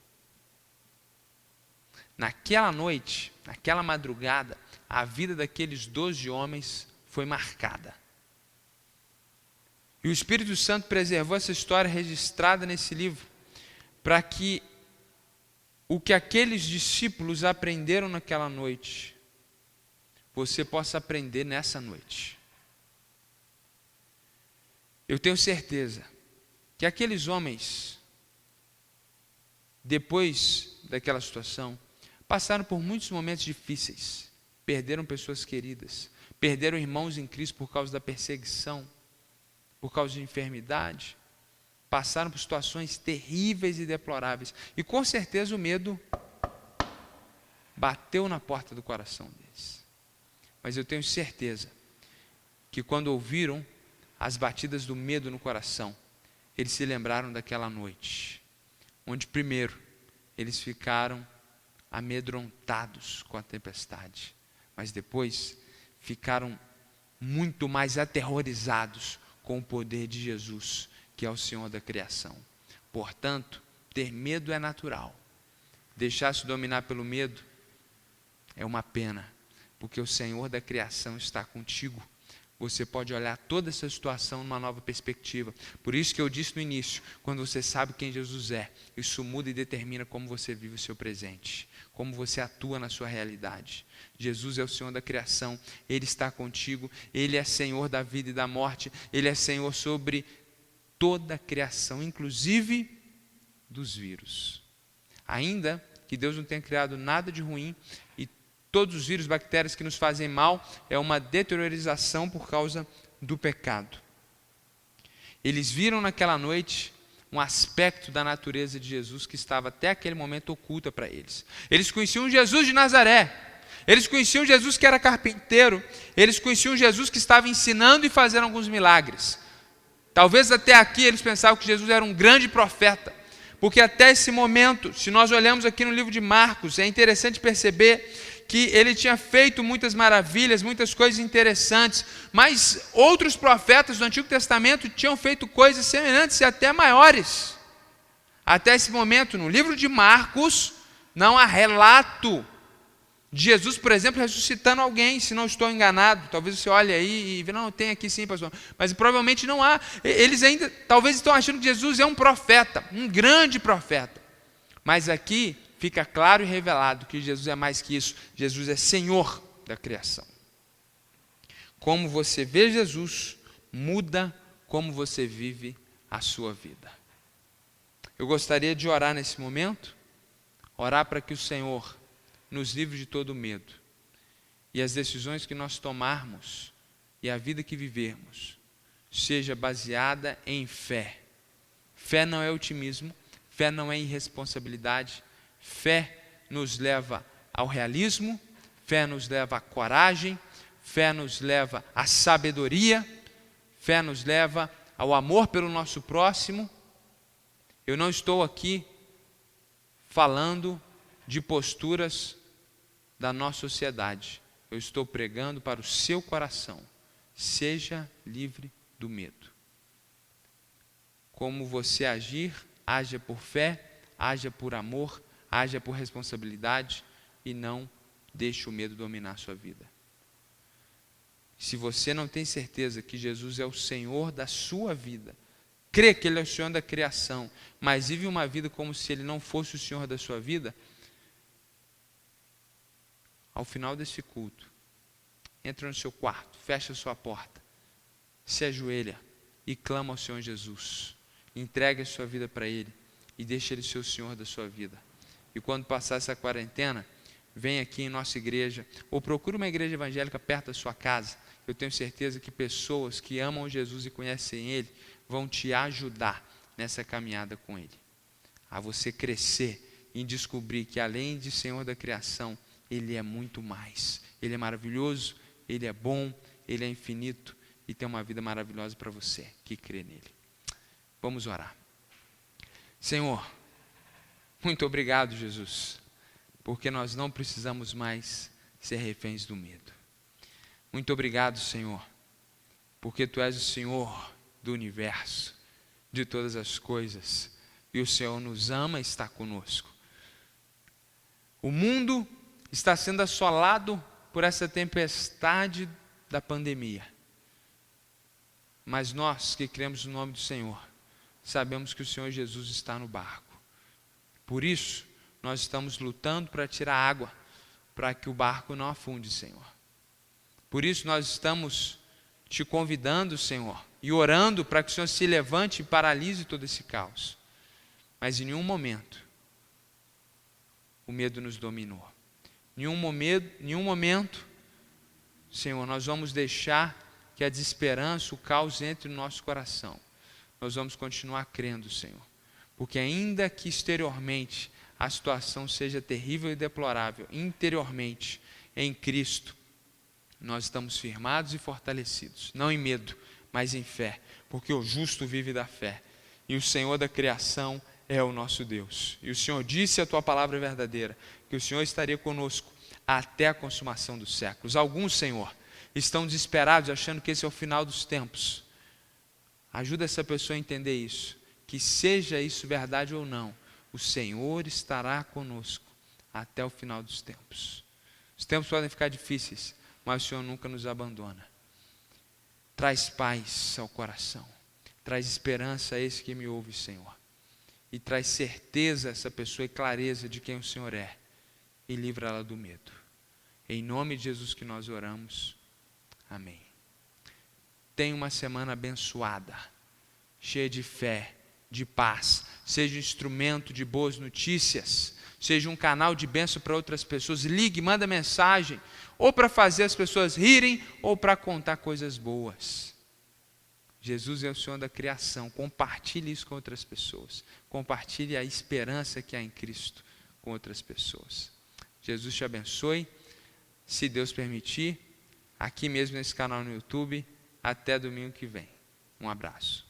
Naquela noite, naquela madrugada, a vida daqueles 12 homens foi marcada. E o Espírito Santo preservou essa história registrada nesse livro, para que o que aqueles discípulos aprenderam naquela noite, você possa aprender nessa noite. Eu tenho certeza que aqueles homens, depois daquela situação, passaram por muitos momentos difíceis, perderam pessoas queridas, perderam irmãos em Cristo por causa da perseguição, por causa de enfermidade, passaram por situações terríveis e deploráveis, e com certeza o medo bateu na porta do coração deles. Mas eu tenho certeza que quando ouviram as batidas do medo no coração, eles se lembraram daquela noite, onde primeiro eles ficaram amedrontados com a tempestade, mas depois ficaram muito mais aterrorizados com o poder de Jesus, que é o Senhor da criação. Portanto, ter medo é natural. Deixar-se dominar pelo medo é uma pena, porque o Senhor da criação está contigo. Você pode olhar toda essa situação numa nova perspectiva. Por isso que eu disse no início, quando você sabe quem Jesus é, isso muda e determina como você vive o seu presente, como você atua na sua realidade. Jesus é o Senhor da criação, Ele está contigo, Ele é Senhor da vida e da morte, Ele é Senhor sobre toda a criação, inclusive dos vírus. Ainda que Deus não tenha criado nada de ruim, e todos os vírus, bactérias que nos fazem mal, é uma deteriorização por causa do pecado. Eles viram naquela noite um aspecto da natureza de Jesus que estava até aquele momento oculta para eles. Eles conheciam Jesus de Nazaré, eles conheciam Jesus que era carpinteiro, eles conheciam Jesus que estava ensinando e fazendo alguns milagres. Talvez até aqui eles pensavam que Jesus era um grande profeta, porque até esse momento, se nós olhamos aqui no livro de Marcos, é interessante perceber que ele tinha feito muitas maravilhas, muitas coisas interessantes, mas outros profetas do Antigo Testamento tinham feito coisas semelhantes e até maiores. Até esse momento, no livro de Marcos, não há relato de Jesus, por exemplo, ressuscitando alguém, se não estou enganado. Talvez você olhe aí e veja, não, tem aqui sim, pastor, mas provavelmente não há. Eles ainda, talvez estão achando que Jesus é um profeta, um grande profeta, mas aqui fica claro e revelado que Jesus é mais que isso. Jesus é Senhor da criação. Como você vê Jesus, muda como você vive a sua vida. Eu gostaria de orar nesse momento, orar para que o Senhor nos livre de todo medo, e as decisões que nós tomarmos e a vida que vivermos seja baseada em fé. Fé não é otimismo, fé não é irresponsabilidade. Fé nos leva ao realismo, fé nos leva à coragem, fé nos leva à sabedoria, fé nos leva ao amor pelo nosso próximo. Eu não estou aqui falando de posturas da nossa sociedade. Eu estou pregando para o seu coração. Seja livre do medo. Como você agir, haja por fé, haja por amor, haja por responsabilidade e não deixe o medo dominar a sua vida. Se você não tem certeza que Jesus é o Senhor da sua vida, crê que Ele é o Senhor da criação, mas vive uma vida como se Ele não fosse o Senhor da sua vida, ao final desse culto, entra no seu quarto, fecha a sua porta, se ajoelha e clama ao Senhor Jesus, entregue a sua vida para Ele e deixa Ele ser o Senhor da sua vida. E quando passar essa quarentena, vem aqui em nossa igreja, ou procure uma igreja evangélica perto da sua casa. eu tenho certeza que pessoas que amam Jesus e conhecem Ele vão te ajudar nessa caminhada com Ele, a você crescer e descobrir que além de Senhor da criação, Ele é muito mais. Ele é maravilhoso, Ele é bom, Ele é infinito e tem uma vida maravilhosa para você que crê nele. Vamos orar. Senhor, muito obrigado, Jesus, porque nós não precisamos mais ser reféns do medo. Muito obrigado, Senhor, porque Tu és o Senhor do universo, de todas as coisas, e o Senhor nos ama e está conosco. O mundo está sendo assolado por essa tempestade da pandemia, mas nós que cremos no nome do Senhor, sabemos que o Senhor Jesus está no barco. Por isso, nós estamos lutando para tirar água, para que o barco não afunde, Senhor. Por isso, nós estamos te convidando, Senhor, e orando para que o Senhor se levante e paralise todo esse caos. Mas em nenhum momento o medo nos dominou. Em nenhum momento, Senhor, nós vamos deixar que a desesperança, o caos entre no nosso coração. Nós vamos continuar crendo, Senhor, porque ainda que exteriormente a situação seja terrível e deplorável, interiormente, em Cristo, nós estamos firmados e fortalecidos, não em medo, mas em fé, porque o justo vive da fé, e o Senhor da criação é o nosso Deus. E o Senhor disse a Tua palavra verdadeira, que o Senhor estaria conosco até a consumação dos séculos. Alguns, Senhor, estão desesperados, achando que esse é o final dos tempos. Ajuda essa pessoa a entender isso, que seja isso verdade ou não, o Senhor estará conosco até o final dos tempos. Os tempos podem ficar difíceis, mas o Senhor nunca nos abandona. Traz paz ao coração, traz esperança a esse que me ouve, Senhor, e traz certeza a essa pessoa e clareza de quem o Senhor é, e livra ela do medo. Em nome de Jesus que nós oramos, amém. Tenha uma semana abençoada, cheia de fé, de paz, seja um instrumento de boas notícias, seja um canal de bênção para outras pessoas. Ligue, manda mensagem, ou para fazer as pessoas rirem, ou para contar coisas boas. Jesus é o Senhor da criação, compartilhe isso com outras pessoas, compartilhe a esperança que há em Cristo com outras pessoas. Jesus te abençoe, se Deus permitir, aqui mesmo nesse canal no YouTube, até domingo que vem. Um abraço.